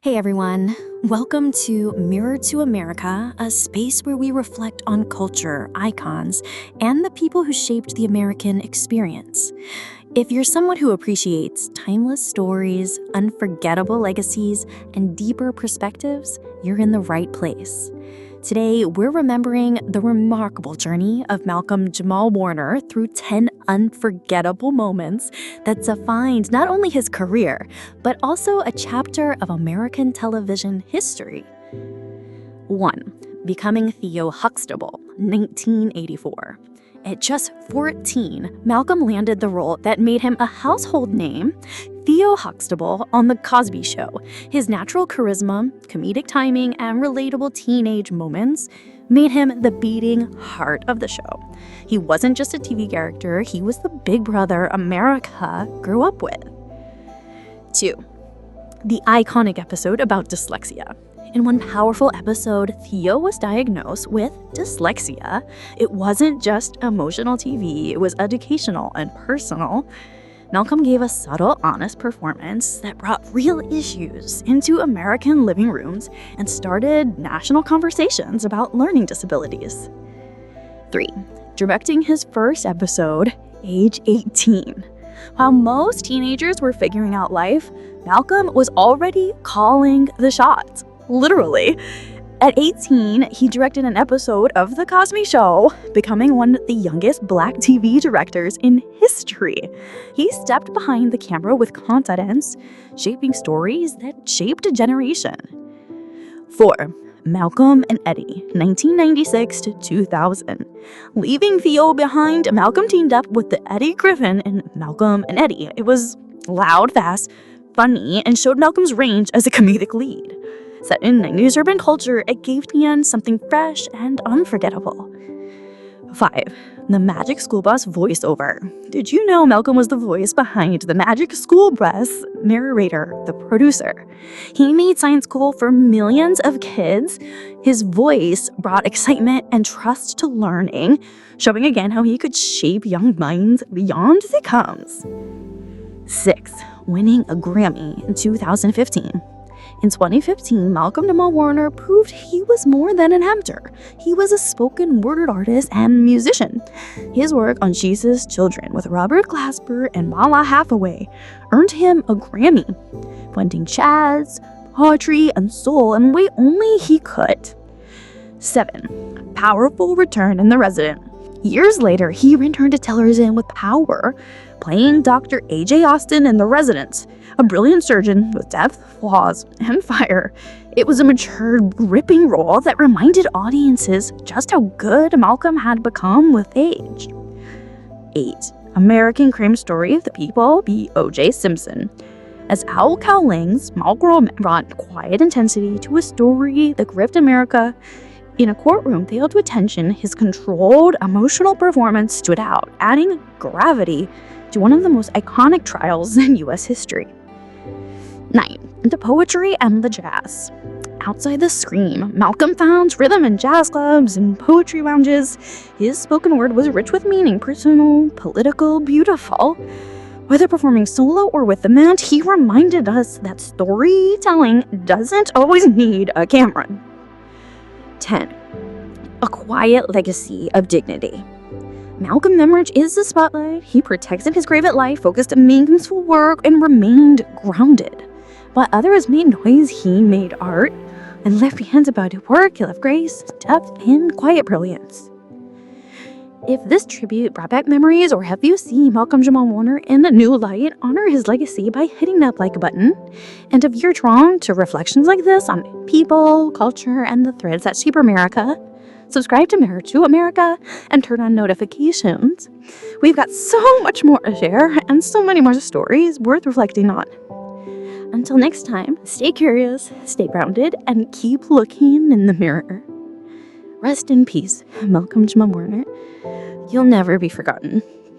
Hey everyone, welcome to Mirror to America, a space where we reflect on culture, icons, and the people who shaped the American experience. If you're someone who appreciates timeless stories, unforgettable legacies, and deeper perspectives, you're in the right place. Today, we're remembering the remarkable journey of Malcolm-Jamal Warner through 10 unforgettable moments that defined not only his career, but also a chapter of American television history. 1. Becoming Theo Huxtable, 1984. At just 14, Malcolm landed the role that made him a household name, Theo Huxtable, on The Cosby Show. His natural charisma, comedic timing, and relatable teenage moments made him the beating heart of the show. He wasn't just a TV character, he was the big brother America grew up with. 2. The iconic episode about dyslexia. In one powerful episode, Theo was diagnosed with dyslexia. It wasn't just emotional TV, it was educational and personal. Malcolm gave a subtle, honest performance that brought real issues into American living rooms and started national conversations about learning disabilities. 3. Directing his first episode, age 18. While most teenagers were figuring out life, Malcolm was already calling the shots. Literally. At 18, he directed an episode of The Cosby Show, becoming one of the youngest Black TV directors in history. He stepped behind the camera with confidence, shaping stories that shaped a generation. 4. Malcolm and Eddie, 1996 to 2000. Leaving Theo behind, Malcolm teamed up with the Eddie Griffin in Malcolm and Eddie. It was loud, fast, funny, and showed Malcolm's range as a comedic lead. Set in 90s urban culture, it gave fans something fresh and unforgettable. 5. The Magic School Bus voiceover. Did you know Malcolm was the voice behind the Magic School Bus narrator, the producer? He made science cool for millions of kids. His voice brought excitement and trust to learning, showing again how he could shape young minds beyond sitcoms. 6. Winning a Grammy in 2015. In 2015, Malcolm-Jamal Warner proved he was more than an actor. He was a spoken word artist and musician. His work on Jesus' Children with Robert Glasper and Mala Hathaway earned him a Grammy, blending jazz, poetry, and soul in a way only he could. 7. Powerful return in The Resident. Years later, he returned to television with power, playing Dr. A.J. Austin in The Resident, a brilliant surgeon with depth, flaws, and fire. It was a mature, gripping role that reminded audiences just how good Malcolm had become with age. 8. American Crime Story of the People v. O.J. Simpson. As Al Cowling's Malcolm brought quiet intensity to a story that gripped America in a courtroom failed to attention, his controlled, emotional performance stood out, adding gravity to one of the most iconic trials in U.S. history. 9. The poetry and the jazz. Outside the screen, Malcolm found rhythm in jazz clubs and poetry lounges. His spoken word was rich with meaning, personal, political, beautiful. Whether performing solo or with the band, he reminded us that storytelling doesn't always need a camera. 10. A quiet legacy of dignity. Malcolm emerged is the spotlight. He protected his grave at life, focused on meaningful work, and remained grounded. While others made noise, he made art and left behind about his work. He left grace, depth, and quiet brilliance. If this tribute brought back memories or helped you see Malcolm-Jamal Warner in a new light, honor his legacy by hitting that like button. And if you're drawn to reflections like this on people, culture, and the threads that shape America, subscribe to Mirror to America and turn on notifications. We've got so much more to share and so many more stories worth reflecting on. Until next time, stay curious, stay grounded, and keep looking in the mirror. Rest in peace, Malcolm-Jamal Warner. You'll never be forgotten.